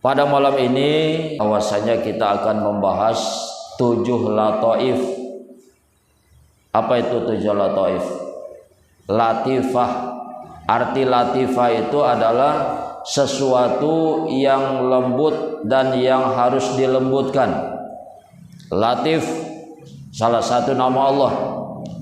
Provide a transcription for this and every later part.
Pada malam ini bahwasanya kita akan membahas 7 lataif. Apa itu 7 lataif? Latifah. Arti latifah itu adalah sesuatu yang lembut dan yang harus dilembutkan. Latif salah satu nama Allah.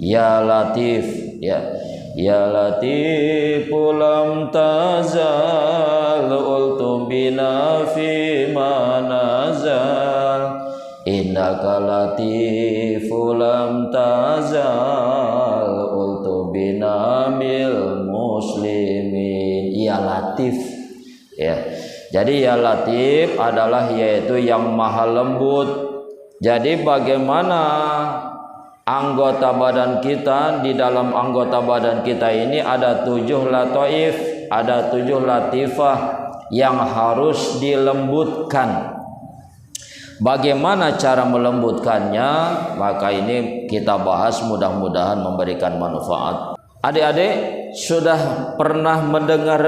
Ya Latif, ya. Ya Latifu lam tazal ultum bina fi manazal innaka latifu lam tazal ultum bina mil muslimin. Ya Latif, ya. Jadi ya Latif adalah yaitu yang maha lembut. Jadi bagaimana anggota badan kita, di dalam anggota badan kita ini ada 7 lataif, ada 7 latifah yang harus dilembutkan. Bagaimana cara melembutkannya? Maka ini kita bahas, mudah-mudahan memberikan manfaat. Adik-adik sudah pernah mendengar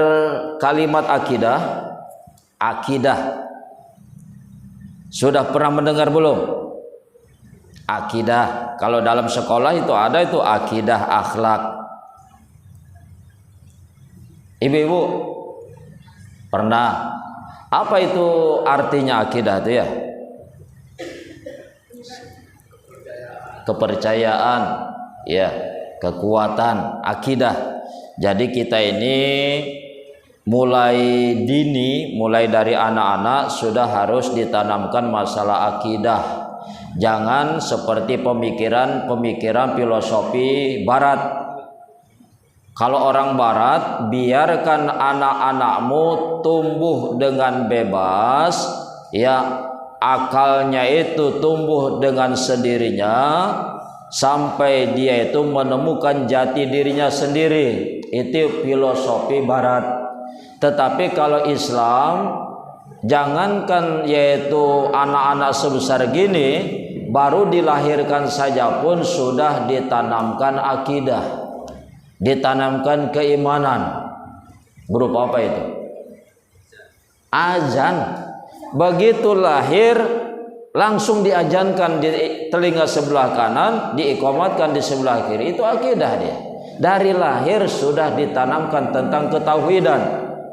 kalimat akidah? Akidah. Sudah pernah mendengar belum? Akidah, kalau dalam sekolah itu ada itu akidah akhlak. Ibu-ibu pernah? Apa itu artinya akidah itu ya? Kepercayaan, ya, kekuatan, akidah. Jadi kita ini mulai dini, mulai dari anak-anak sudah harus ditanamkan masalah akidah. Jangan seperti pemikiran filosofi barat. Kalau orang barat, biarkan anak-anakmu tumbuh dengan bebas, ya, akalnya itu tumbuh dengan sendirinya sampai dia itu menemukan jati dirinya sendiri. Itu filosofi barat. Tetapi kalau Islam, jangankan yaitu anak-anak sebesar gini, baru dilahirkan saja pun sudah ditanamkan akidah, ditanamkan keimanan. Berupa apa itu? Azan. Begitu lahir langsung diajankan di telinga sebelah kanan, diiqamatkan di sebelah kiri. Itu akidah dia. Dari lahir sudah ditanamkan tentang ketauhidan,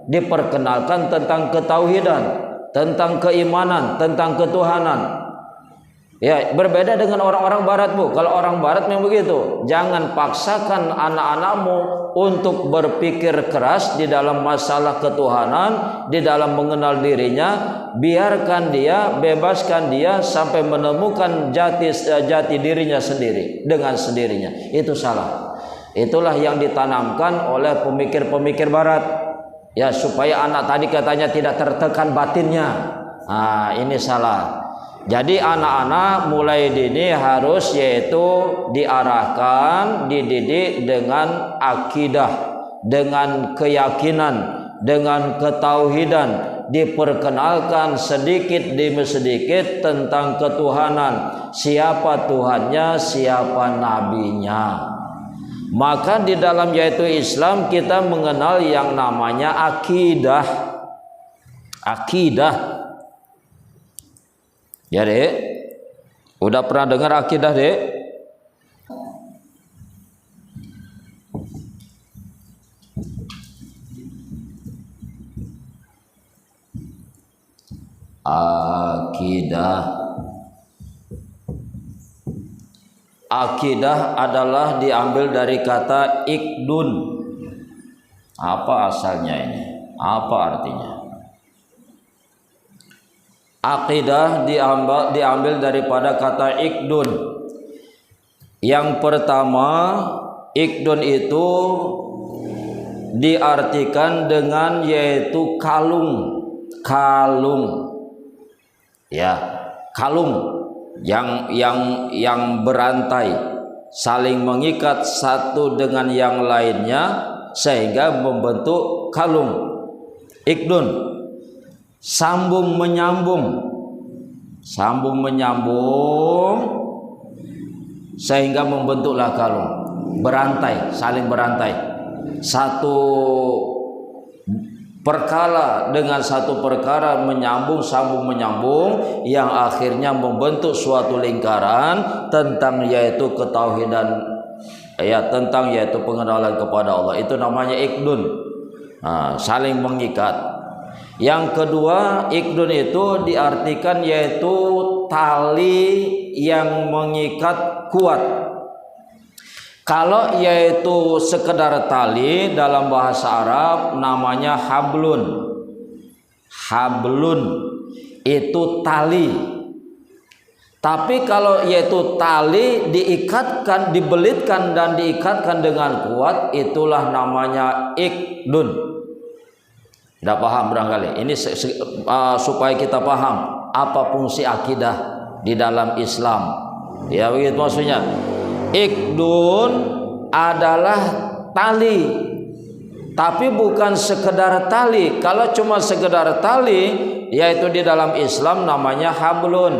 diperkenalkan tentang ketauhidan, tentang keimanan, tentang ketuhanan. Ya, berbeda dengan orang-orang barat, Bu. Kalau orang barat memang begitu. Jangan paksakan anak-anakmu untuk berpikir keras di dalam masalah ketuhanan, di dalam mengenal dirinya. Biarkan dia, bebaskan dia sampai menemukan jati dirinya sendiri dengan sendirinya. Itu salah. Itulah yang ditanamkan oleh pemikir-pemikir barat. Ya, supaya anak tadi katanya tidak tertekan batinnya. Nah, ini salah. Jadi anak-anak mulai dini harus yaitu diarahkan, dididik dengan akidah, dengan keyakinan, dengan ketauhidan, diperkenalkan sedikit demi sedikit tentang ketuhanan, siapa Tuhannya, siapa nabinya. Maka di dalam yaitu Islam kita mengenal yang namanya akidah. Akidah. Ya, Dek. Udah pernah dengar akidah, Dek? Akidah. Akidah adalah diambil dari kata ikdun. Apa asalnya ini? Apa artinya? Akidah diambil daripada kata ikdun. Yang pertama, ikdun itu diartikan dengan yaitu kalung. Kalung. Ya, kalung yang berantai, saling mengikat satu dengan yang lainnya sehingga membentuk kalung. Ikdun. Sambung menyambung sehingga membentuklah kalung. Berantai, saling berantai. Satu perkara dengan satu perkara menyambung yang akhirnya membentuk suatu lingkaran tentang yaitu ketauhidan, tentang yaitu pengenalan kepada Allah. Itu namanya ikdun, saling mengikat. Yang kedua, ikdun itu diartikan yaitu tali yang mengikat kuat. Kalau yaitu sekedar tali dalam bahasa Arab namanya hablun. Hablun itu tali. Tapi kalau yaitu tali diikatkan, dibelitkan dan diikatkan dengan kuat, itulah namanya ikdun. Tidak paham barangkali. Ini supaya kita paham apa fungsi akidah di dalam Islam. Ya begitu maksudnya. Ikdun adalah tali, tapi bukan sekedar tali. Kalau cuma sekedar tali, yaitu di dalam Islam namanya hablun.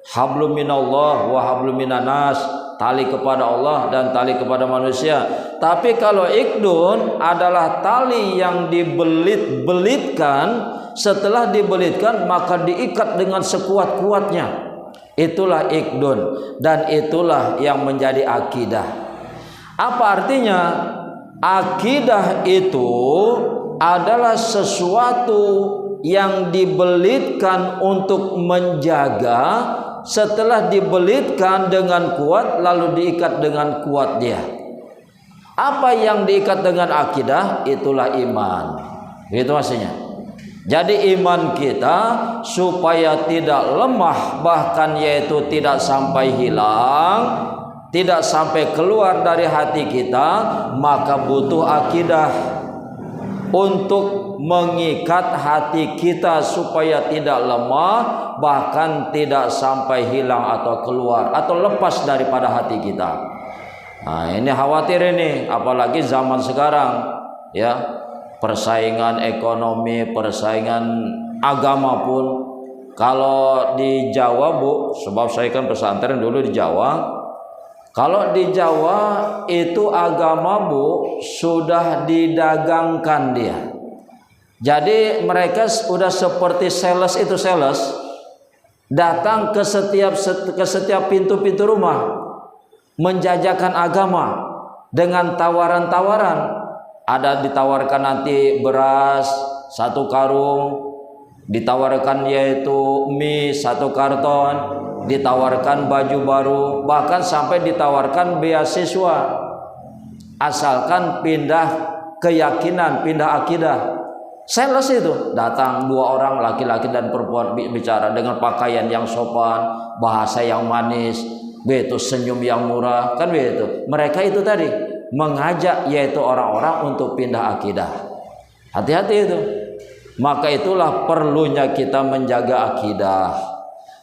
Hablum minallah wa hablum minanas, tali kepada Allah dan tali kepada manusia. Tapi kalau ikdun adalah tali yang dibelit-belitkan, setelah dibelitkan maka diikat dengan sekuat-kuatnya. Itulah ikdun, dan itulah yang menjadi akidah. Apa artinya? Akidah itu adalah sesuatu yang dibelitkan untuk menjaga, setelah dibelitkan dengan kuat lalu diikat dengan kuat dia. Apa yang diikat dengan akidah? Itulah iman. Itu maksudnya. Jadi iman kita supaya tidak lemah, bahkan yaitu tidak sampai hilang, tidak sampai keluar dari hati kita, maka butuh akidah untuk mengikat hati kita supaya tidak lemah, bahkan tidak sampai hilang atau keluar atau lepas daripada hati kita. Nah, ini khawatir ini, apalagi zaman sekarang, ya. Persaingan ekonomi, persaingan agama pun. Kalau di Jawa, Bu, sebab saya kan pesantren dulu di Jawa. Kalau di Jawa itu agama, Bu, sudah didagangkan dia. Jadi mereka sudah seperti sales itu, sales datang ke setiap pintu-pintu rumah menjajakan agama dengan tawaran-tawaran. Ada ditawarkan nanti beras 1 karung, ditawarkan yaitu mie 1 karton, ditawarkan baju baru, bahkan sampai ditawarkan beasiswa asalkan pindah keyakinan, pindah akidah. Sales itu datang 2 orang laki-laki dan perempuan bicara dengan pakaian yang sopan, bahasa yang manis, begitu senyum yang murah, kan begitu. Mereka itu tadi mengajak yaitu orang-orang untuk pindah akidah. Hati-hati itu. Maka itulah perlunya kita menjaga akidah.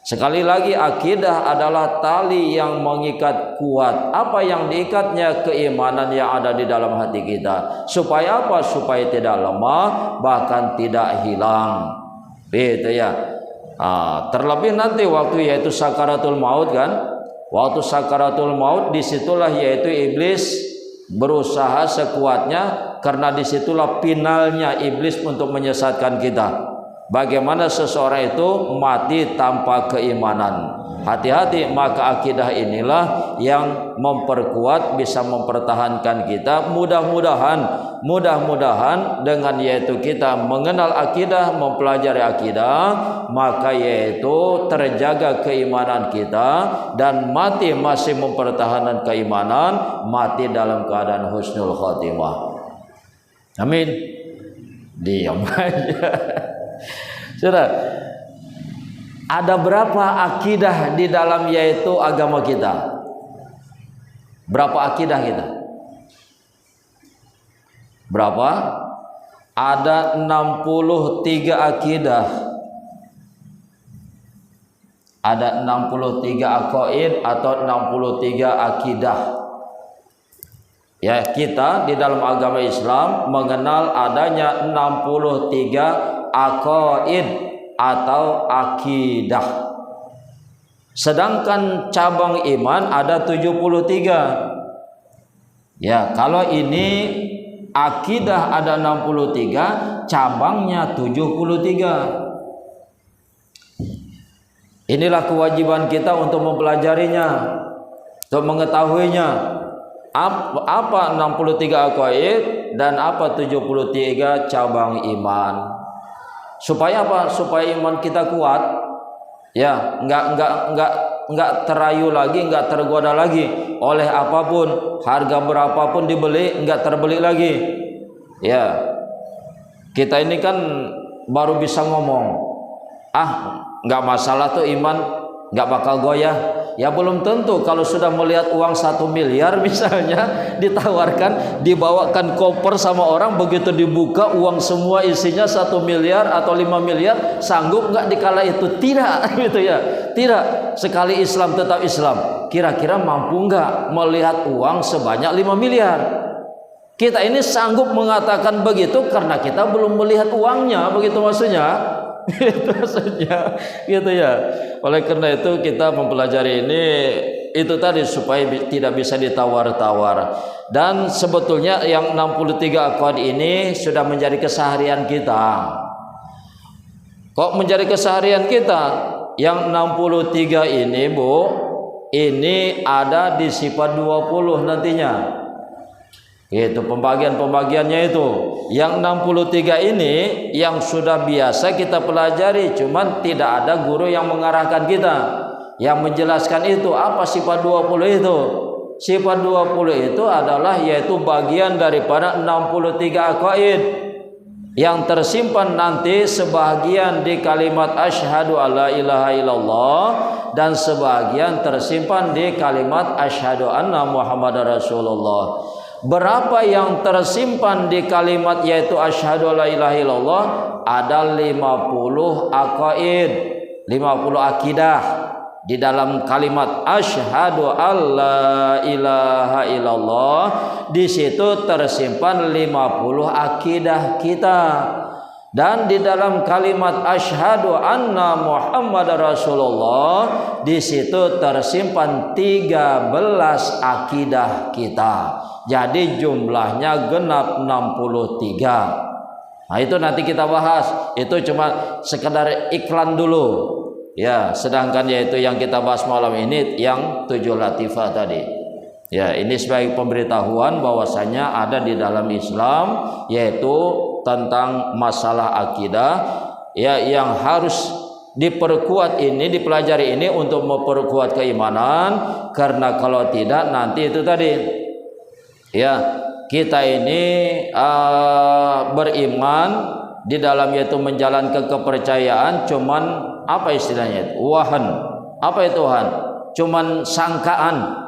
Sekali lagi, akidah adalah tali yang mengikat kuat. Apa yang diikatnya? Keimanan yang ada di dalam hati kita. Supaya apa? Supaya tidak lemah, bahkan tidak hilang. Gitu ya. Terlebih nanti waktu yaitu sakaratul maut kan. Waktu sakaratul maut, disitulah yaitu iblis berusaha sekuatnya, karena disitulah finalnya iblis untuk menyesatkan kita. Bagaimana seseorang itu mati tanpa keimanan. Hati-hati, maka akidah inilah yang memperkuat, bisa mempertahankan kita. Mudah-mudahan dengan yaitu kita mengenal akidah, mempelajari akidah, maka yaitu terjaga keimanan kita, dan mati masih mempertahankan keimanan, mati dalam keadaan husnul khotimah. Amin. Diam aja. Sudah. Ada berapa akidah di dalam yaitu agama kita? Berapa akidah kita? Berapa? Ada 63 akidah. Ada 63 aqaid atau 63 akidah. Ya, kita di dalam agama Islam mengenal adanya 63 aqaid atau akidah. Sedangkan cabang iman ada 73. Ya, kalau ini Akidah ada 63, cabangnya 73. Inilah kewajiban kita untuk mempelajarinya, untuk mengetahuinya. Apa 63 aqaid dan apa 73 cabang iman. Supaya apa? Supaya iman kita kuat. Ya, enggak terayu lagi, enggak tergoda lagi oleh apapun, harga berapapun dibeli enggak terbeli lagi. Ya. Kita ini kan baru bisa ngomong. Enggak masalah tuh iman, enggak bakal goyah. Ya belum tentu. Kalau sudah melihat uang 1 miliar misalnya ditawarkan, dibawakan koper sama orang, begitu dibuka uang semua isinya 1 miliar atau 5 miliar, sanggup nggak dikala itu? Tidak, gitu ya. Tidak. Sekali Islam tetap Islam. Kira-kira mampu nggak melihat uang sebanyak 5 miliar? Kita ini sanggup mengatakan begitu karena kita belum melihat uangnya, begitu maksudnya. Itu maksudnya, gitu ya. Oleh karena itu kita mempelajari ini itu tadi supaya tidak bisa ditawar-tawar. Dan sebetulnya yang 63 aqwaid ini sudah menjadi keseharian kita. Kok menjadi keseharian kita? Yang 63 ini, Bu, ini ada di sifat 20 nantinya. Itu pembagian-pembagiannya itu. Yang 63 ini yang sudah biasa kita pelajari, cuman tidak ada guru yang mengarahkan kita, yang menjelaskan itu. Apa sifat 20 itu? Sifat 20 itu adalah yaitu bagian daripada 63 aqaid yang tersimpan nanti sebagian di kalimat asyhadu alla ilaha illallah dan sebagian tersimpan di kalimat asyhadu anna muhammadar rasulullah. Berapa yang tersimpan di kalimat yaitu asyhadu alla ilaha illallah? Ada 50 aqaid, 50 akidah di dalam kalimat asyhadu alla ilaha illallah. Di situ tersimpan 50 akidah kita. Dan di dalam kalimat asyhadu anna muhammadar rasulullah, di situ tersimpan 13 akidah kita. Jadi jumlahnya genap 63. Nah itu nanti kita bahas. Itu cuma sekedar iklan dulu. Ya, sedangkan yaitu yang kita bahas malam ini yang 7 latifah tadi. Ya, ini sebagai pemberitahuan bahwasanya ada di dalam Islam yaitu tentang masalah akidah ya yang harus diperkuat ini, dipelajari ini untuk memperkuat keimanan, karena kalau tidak nanti itu tadi ya kita ini beriman di dalam yaitu menjalankan kepercayaan cuman apa istilahnya itu? Wahan. Apa itu wahan? Cuman sangkaan.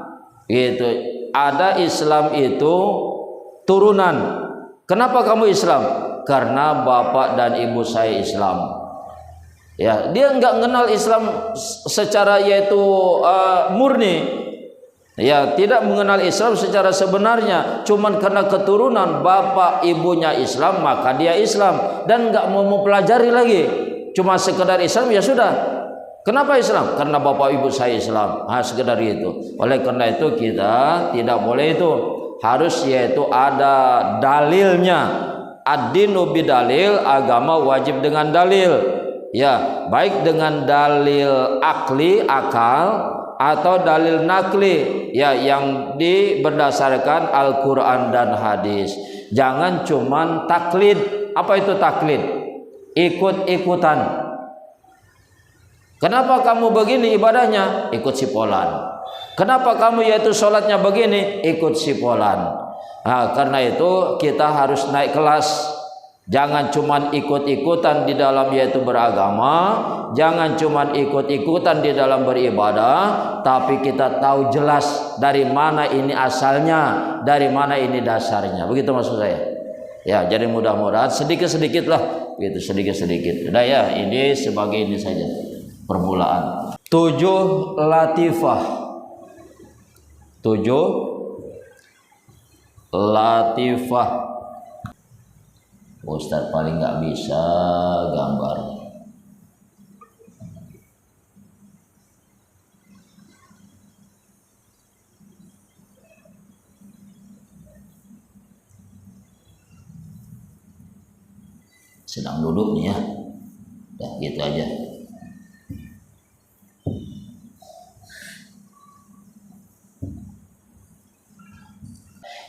Gitu. Ada Islam itu turunan. Kenapa kamu Islam? Karena bapak dan ibu saya Islam. Ya, dia enggak mengenal Islam secara yaitu murni. Ya, tidak mengenal Islam secara sebenarnya, cuman karena keturunan bapak ibunya Islam maka dia Islam dan enggak mau mempelajari lagi. Cuma sekedar Islam ya sudah. Kenapa Islam? Karena bapak ibu saya Islam. Sekedar itu. Oleh karena itu kita tidak boleh itu. Harus yaitu ada dalilnya. Ad-dinu bidalil, agama wajib dengan dalil. Ya, baik dengan dalil akli, akal, atau dalil nakli, ya yang berdasarkan Al-Quran dan hadis. Jangan cuman taklid. Apa itu taklid? Ikut-ikutan. Kenapa kamu begini ibadahnya? Ikut si Polan. Kenapa kamu yaitu sholatnya begini? Ikut si Polan. Nah, karena itu kita harus naik kelas. Jangan cuman ikut-ikutan di dalam yaitu beragama, jangan cuman ikut-ikutan di dalam beribadah, tapi kita tahu jelas dari mana ini asalnya, dari mana ini dasarnya. Begitu maksud saya. Ya, jadi mudah-mudahan sedikit-sedikit lah, gitu sedikit-sedikit. Udah ya, ini sebagai ini saja permulaan. 7 latifah. 7 latifah. Ustaz paling nggak bisa gambar. sedang duduk nih ya. Dah gitu aja.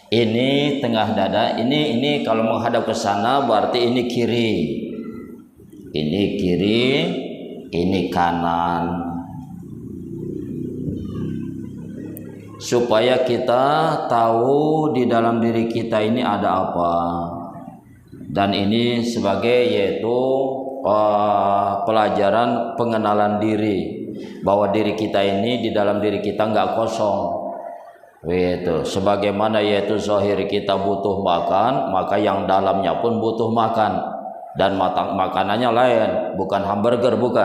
Ini tengah dada, ini kalau menghadap ke sana berarti ini kiri. Ini kiri, ini kanan. Supaya kita tahu di dalam diri kita ini ada apa. Dan ini sebagai yaitu pelajaran pengenalan diri, bahwa diri kita ini di dalam diri kita nggak kosong. Itu sebagaimana yaitu zahir kita butuh makan, maka yang dalamnya pun butuh makan, dan makanannya lain, bukan hamburger, bukan.